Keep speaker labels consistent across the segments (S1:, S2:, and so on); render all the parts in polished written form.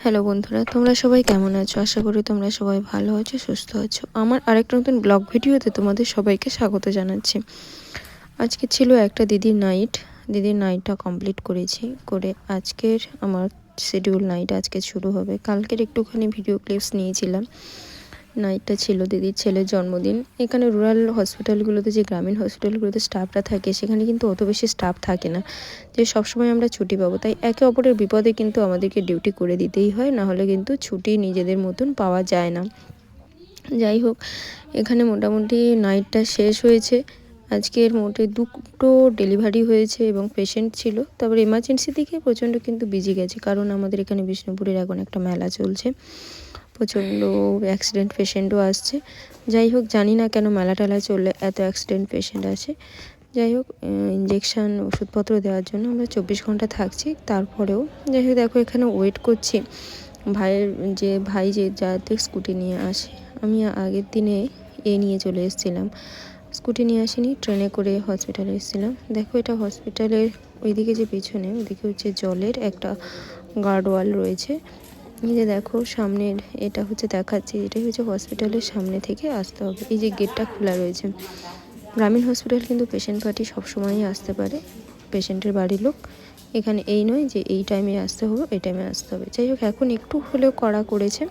S1: Hello বন্ধুরা, তোমরা সবাই কেমন আছো? আশা করি তোমরা সবাই ভালো আছো, সুস্থ আছো। আমার আরেকটা নতুন ব্লগ ভিডিওতে তোমাদের সবাইকে স্বাগত জানাচ্ছি। আজকে ছিল একটা দিদির নাইটটা কমপ্লিট করেছি। করে আজকের আমার শিডিউল নাইট আজকে শুরু হবে। কালকের একটুখানি ভিডিও ক্লিপস নিয়েছিলাম। নাইটটা ছিল দিদির ছেলের জন্মদিন। এখানে রুরাল হসপিটালগুলোতে, যে গ্রামীণ হসপিটালগুলোতে স্টাফরা থাকে, সেখানে কিন্তু অত বেশি স্টাফ থাকে না যে সবসময় আমরা ছুটি পাবো। তাই একে অপরের বিপদে কিন্তু আমাদেরকে ডিউটি করে দিতেই হয়, নাহলে কিন্তু ছুটি নিজেদের মতন পাওয়া যায় না। যাই হোক, এখানে মোটামুটি নাইটটা শেষ হয়েছে। আজকের মোটে দুটো ডেলিভারি হয়েছে এবং পেশেন্ট ছিল। তারপর এমার্জেন্সি দিকে প্রচণ্ড কিন্তু বিজি গেছে, কারণ আমাদের এখানে বিষ্ণুপুরের এখন একটা মেলা চলছে। প্রচণ্ড অ্যাক্সিডেন্ট পেশেন্টও আসছে। যাই হোক, জানি না কেন মেলা টেলা চললে এত অ্যাক্সিডেন্ট পেশেন্ট আসে। যাই হোক, ইঞ্জেকশান ওষুধপত্র দেওয়ার জন্য আমরা 24 ঘন্টা থাকছি। তারপরেও যাই হোক, দেখো এখানে ওয়েট করছি ভাই যে যাতে স্কুটি নিয়ে আসে। আমি আগের দিনে নিয়ে চলে এসেছিলাম, স্কুটি নিয়ে আসিনি, ট্রেনে করে হসপিটালে এসেছিলাম। দেখো, এটা হসপিটালের ওইদিকে যে পেছনে, ওইদিকে হচ্ছে জলের একটা গার্ডওয়াল রয়েছে। এই যে দেখো সামনের এটা হচ্ছে দেখাচ্ছি, এটাই হচ্ছে হসপিটালের সামনে থেকে আসতে হবে। এই যে গেটটা খোলা রয়েছে। গ্রামীণ হসপিটাল কিন্তু পেশেন্ট পার্টি সবসময়ই আসতে পারে, পেশেন্টের বাড়ির লোক। এখানে এই নয় যে এই টাইমে আসতে হবে, এই টাইমে আসতে হবে। যাই হোক, এখন একটু হলেও কড়া করেছে,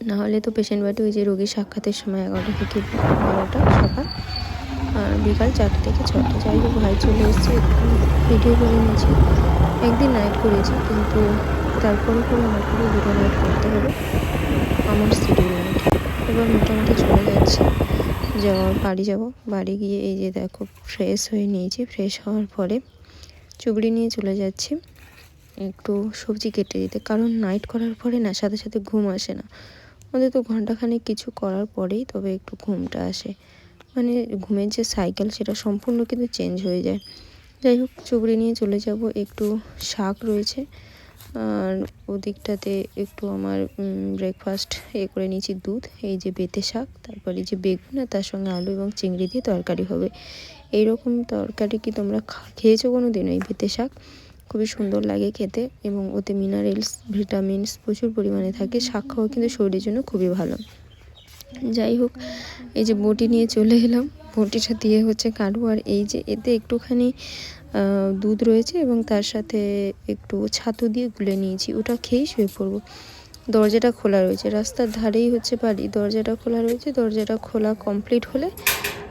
S1: নাহলে তো পেশেন্ট পার্টি ওই যে রোগীর সাক্ষাতের সময় 11টা থেকে 12টা সকাল, আর বিকাল 4টা থেকে 6টা। যাই হোক, ভাই চলে এসেছে, ভিডিও করে নিয়েছি। একদিন নাইট করেছি, কিন্তু তারপরে করে আমার পুরো দুটো নাইট করতে হবে আমার শিডিউল নাইট। এবার মোটামুটি চলে যাচ্ছি, বাড়ি যাব। বাড়ি গিয়ে এই যে দেখো ফ্রেশ হয়ে নিয়েছি। ফ্রেশ হওয়ার পরে চুবড়ি নিয়ে চলে যাচ্ছি একটু সবজি কেটে দিতে, কারণ নাইট করার পরে না সাথে সাথে ঘুম আসে না। আমাদের তো ঘন্টাখানেক কিছু করার পরেই তবে একটু ঘুমটা আসে, মানে ঘুমের যে সাইকেল সেটা সম্পূর্ণ কিন্তু চেঞ্জ হয়ে যায়। যাই হোক, চুবড়ি নিয়ে চলে যাব। একটু শাক রয়েছে, আর ওদিকটাতে একটু আমার ব্রেকফাস্ট করে নিয়েছি, দুধ, এই যে বেতে শাক, তারপরে যে বেগুন, আর তার সঙ্গে আলু এবং চিংড়ি দিয়ে তরকারি হবে। এইরকম তরকারি কি তোমরা খেয়েছো কোনো দিন? এই বেতে শাক খুবই সুন্দর লাগে খেতে, এবং ওতে মিনারেলস, ভিটামিনস প্রচুর পরিমাণে থাকে। শাক খাওয়া কিন্তু শরীরের জন্য খুবই ভালো। যাই হোক, এই যে বটি নিয়ে চলে এলাম, বটিটা দিয়ে হচ্ছে কাটবো। আর এই যে এতে একটুখানি দুধ রয়েছে এবং তার সাথে একটু ছাতু দিয়ে গুলে নিয়েছি, ওটা খেয়েই শুয়ে পড়বো। দরজাটা খোলা রয়েছে, রাস্তার ধারেই হচ্ছে বাড়ি, দরজাটা খোলা রয়েছে। দরজাটা খোলা কমপ্লিট হলে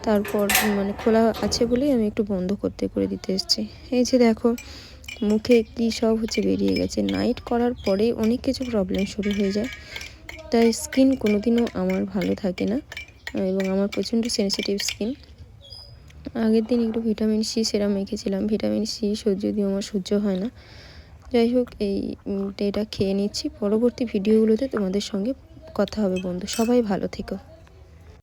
S1: তারপর, মানে খোলা আছে বলেই আমি একটু বন্ধ করে দিতে এসেছি। এই যে দেখো, মুখে কী সব হচ্ছে বেরিয়ে গেছে। নাইট করার পরে অনেক কিছু প্রবলেম শুরু হয়ে যায়, তাই স্কিন কোনোদিনও আমার ভালো থাকে না, এবং আমার প্রচণ্ড সেনসিটিভ স্কিন। আগের দিন একটু ভিটামিন সি সেরাম মেখেছিলাম, ভিটামিন সি যদিও আমার সহ্য হয় না। যাই হোক, এটা খেয়ে নিচ্ছি। পরবর্তী ভিডিওগুলোতে তোমাদের সঙ্গে কথা হবে বন্ধু। সবাই ভালো থেকো।